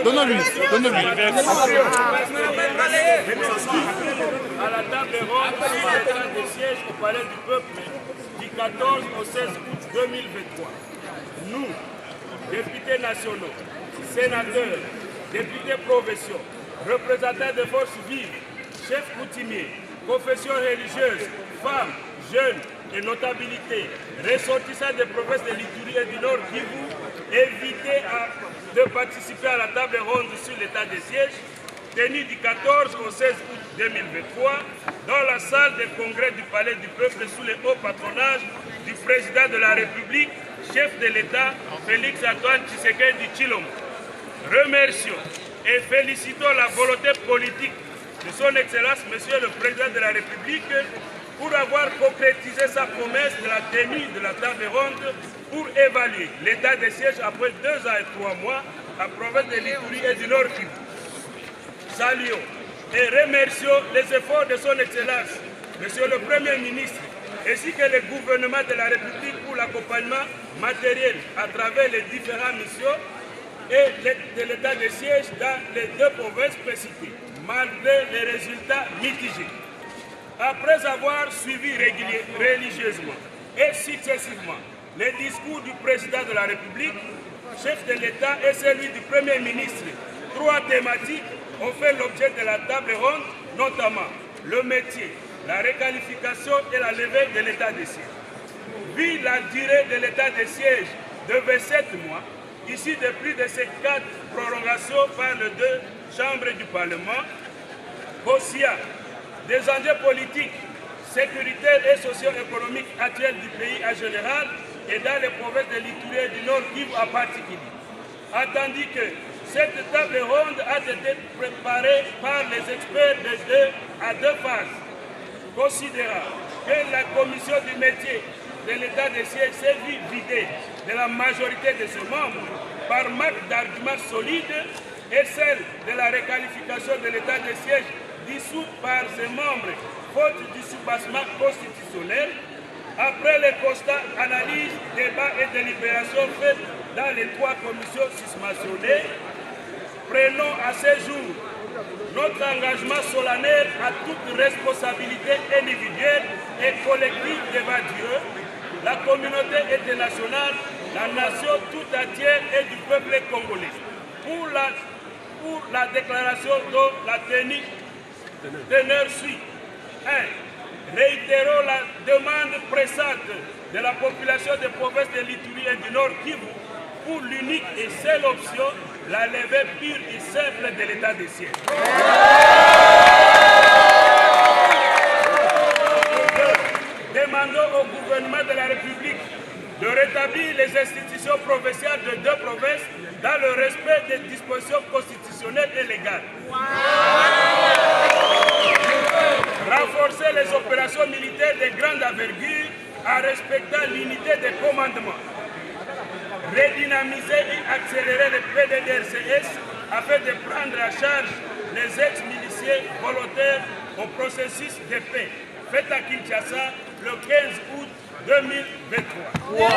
Donne-lui. À la table ronde sur l'état de siège au Palais du Peuple du 14 au 16 août 2023. Nous, députés nationaux, sénateurs, députés provinciaux, représentants des forces vives, chefs coutumiers, confessions religieuses, femmes, jeunes et notabilités, ressortissants des provinces de l'Ituri et du Nord Kivu, invités de participer à la table ronde sur l'état de siège, tenue du 14 au 16 août 2023 dans la salle des congrès du Palais du Peuple sous le haut patronage du président de la République, chef de l'État, Félix-Antoine Tshisekedi Tshilombo. Remercions et félicitons la volonté politique de son Excellence, Monsieur le Président de la République, pour avoir concrétisé sa promesse de la tenue de la table ronde pour évaluer l'état de siège après 2 ans et 3 mois à province de l'Ituri et du Nord Kivu. Saluons et remercions les efforts de son Excellence, Monsieur le Premier ministre, ainsi que le gouvernement de la République pour l'accompagnement matériel à travers les différentes missions et de l'état de siège dans les 2 provinces précitées, malgré les résultats mitigés. Après avoir suivi religieusement et successivement les discours du président de la République, chef de l'État et celui du Premier ministre, 3 thématiques ont fait l'objet de la table ronde, notamment le métier, la requalification et la levée de l'état de siège. Vu la durée de l'état de siège de 27 mois, ici de plus de ces 4 prolongations par les 2 chambres du Parlement, aussi des enjeux politiques, sécuritaires et socio-économiques actuels du pays en général et dans les provinces de l'Ituri et du Nord Kivu en particulier. Attendu que cette table ronde a été préparée par les experts à 2 phases, considérant que la commission du métier de l'état de siège s'est vue vidée de la majorité de ses membres par manque d'arguments solides et celle de la requalification de l'état de siège dissous par ses membres faute du soubassement constitutionnel, après les constats, analyses, débats et délibérations faits dans les 3 commissions susmentionnées, prenons à ce jour notre engagement solennel à toute responsabilité individuelle et collective devant Dieu, la communauté internationale, la nation tout entière et du peuple congolais. Pour la déclaration dont la teneur suit. 1. Réitérons la demande pressante de la population des provinces de l'Ituri et du Nord Kivu pour l'unique et seule option, la levée pure et simple de l'état de siège. 2. Demandons au gouvernement de la République de rétablir les institutions provinciales de 2 provinces dans le respect des dispositions constitutionnelles et légales. Renforcer les opérations militaires de grande envergure en respectant l'unité de commandement. Redynamiser et accélérer le PDDRCS afin de prendre en charge les ex-miliciens volontaires au processus de paix fait à Kinshasa le 15 août 2023.